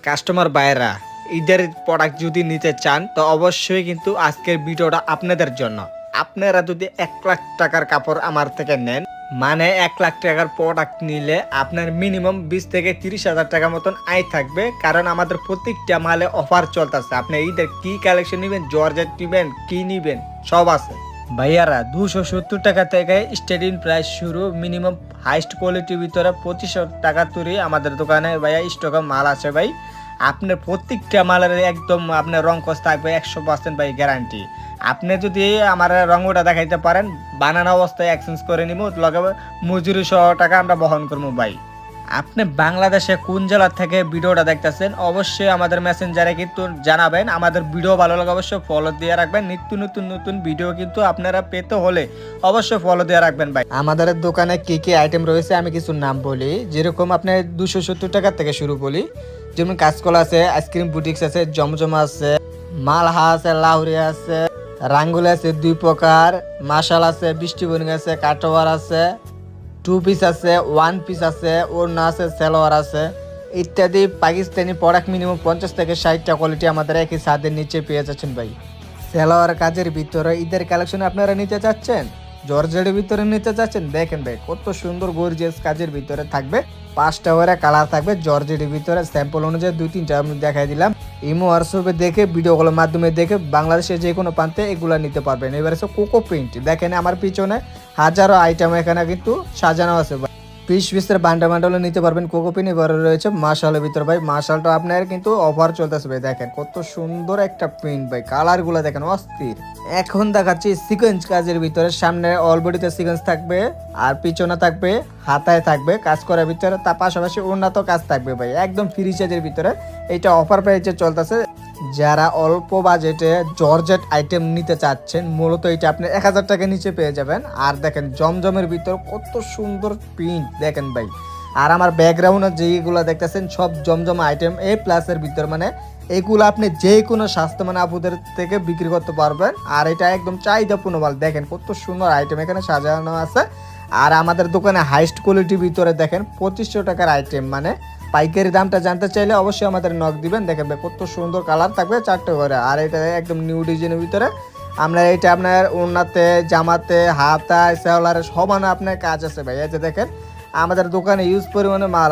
Customer বাইরা ঈদের product যদি নিতে চান তো অবশ্যই কিন্তু আজকের ভিডিওটা আপনাদের জন্য। আপনারা যদি 1 লাখ টাকার কাপড় আমার থেকে নেন, মানে 1 লাখ টাকার প্রোডাক্ট নিলে আপনার মিনিমাম 20 থেকে 30 হাজার টাকা মতন আয় থাকবে। কারণ আমাদের প্রত্যেকটা মালে অফার চলতেছে। আপনি ঈদের কি কালেকশন নিবেন, জর্জেট নিবেন, কি নিবেন, সব আছে ভাইয়ারা। 270 টাকা থেকে স্টার্টিং প্রাইস শুরু, মিনিমাম হাইস্ট কোয়ালিটির ভিতরে 2500 টাকা তৈরি আমাদের দোকানে ভাইয়া স্টকে মাল আছে ভাই। আপনার প্রত্যেকটা মালের একদম আপনার রং কস থাকবে 100% ভাই গ্যারান্টি। আপনি যদি আমার রঙটা দেখাইতে পারেন, বানানো অবস্থায় এক্সচেঞ্জ করে নিব, লগে মজুরি সহ টাকা আমরা বহন করবো ভাই। আপনি বাংলাদেশে কোন জেলা থেকে ভিডিওটা দেখতেছেন অবশ্যই আমাদের মেসেঞ্জারে কিন্তু জানাবেন। আমাদের ভিডিও ভালো লাগে অবশ্যই ফলো দিয়ে রাখবেন। নিত্য নতুন নতুন ভিডিও কিন্তু আপনারা পেতে হলে অবশ্যই ফলো দিয়ে রাখবেন ভাই। আমাদের দোকানে কি কি আইটেম রয়েছে আমি কিছু নাম বলি, যেরকম আপনি 270 টাকা থেকে শুরু বলি। যেমন কাঁচকলা আছে, আইসক্রিম বুটিক্স আছে, জমজমা আছে, মালহা আছে, লাহুরি আছে, রাঙ্গুলি আছে 2 প্রকার, মাশাল আছে, বৃষ্টি বনিং আছে, কাটোয়ার আছে, 2 পিস আছে, 1 পিস আছে, ওড়না আছে, সালোয়ার আছে ইত্যাদি। পাকিস্তানি প্রোডাক্ট মিনিমাম 50 থেকে 60টা কোয়ালিটি আমাদের একই ছাদের নিচে পেয়ে যাচ্ছেন ভাই। সালোয়ার কাজের ভিতরে ঈদের কালেকশন আপনারা নিতে চাচ্ছেন, জর্জেটের ভিতরে নিতে চাচ্ছেন, দেখেন ভাই কত সুন্দর গর্জিয়াস কাজের ভিতরে থাকবে। 5টা করে কালার থাকবে জর্জেটের ভিতরে। স্যাম্পল অনুযায়ী 2-3টা আমি দেখাই দিলাম। ইমো হোয়াটসঅ্যাপে দেখে ভিডিওগুলোর মাধ্যমে দেখে বাংলাদেশের যে কোনো প্রান্তে এগুলো নিতে পারবেন। এবার হচ্ছে কোকো প্রিন্ট, দেখেন আমার পিছনে হাজারো আইটেম এখানে কিন্তু সাজানো আছে। পিসের বান্ডালে নিতে পারবেন কোকো প্রিন্ট। এবার রয়েছে মাশালের ভিতরে ভাই, মাশালটা আপনার কিন্তু অফার চলতেছে ভাই। দেখেন কত সুন্দর একটা প্রিন্ট ভাই, কালার গুলো দেখেন অস্থির। এখন দেখাচ্ছি সিকোয়েন্স কাজের ভিতরে। সামনে অল বডিতে সিকোয়েন্স থাকবে, আর পিছনে থাকবে, হাতায় থাকবে কাজ করার ভিতরে, তার পাশাপাশি উন্নত কাজ থাকবে ভাই, একদম ফ্রি চার্জের ভিতরে। এইটা অফার প্রাইসে চলতেছে। যারা অল্প বাজেটে জর্জেট আইটেম নিতে চাচ্ছেন মূলত এটা আপনি 1000 টাকা নিচে পেয়ে যাবেন। আর দেখেন জমজমের ভিতর কত সুন্দর প্রিন্ট দেখেন ভাই। আর আমার ব্যাকগ্রাউন্ডে যেগুলো দেখতেছেন সব জমজম আইটেম A+-এর ভিতর, মানে এগুলো আপনি যে কোনো স্বাস্থ্যবান আপুদের থেকে বিক্রি করতে পারবেন। আর এটা একদম চাহিদাপূর্ণ মাল, দেখেন কত সুন্দর আইটেম এখানে সাজানো আছে। আর আমাদের দোকানে হাইস্ট কোয়ালিটির ভিতরে দেখেন 2500 টাকার আইটেম, মানে পাইকারি দামটা জানতে চাইলে অবশ্যই আমাদের নক দিবেন। দেখেন ভাই কত সুন্দর কালার থাকবে 4টে করে। আর এটা একদম নিউ ডিজাইনের ভিতরে আমরা এটা আপনার ওড়নাতে, জামাতে, হাতায়, সেওলারে সমানে আপনার কাজ আছে ভাই। এই যে দেখেন আমাদের দোকানে ইউজ পরিমাণে মাল।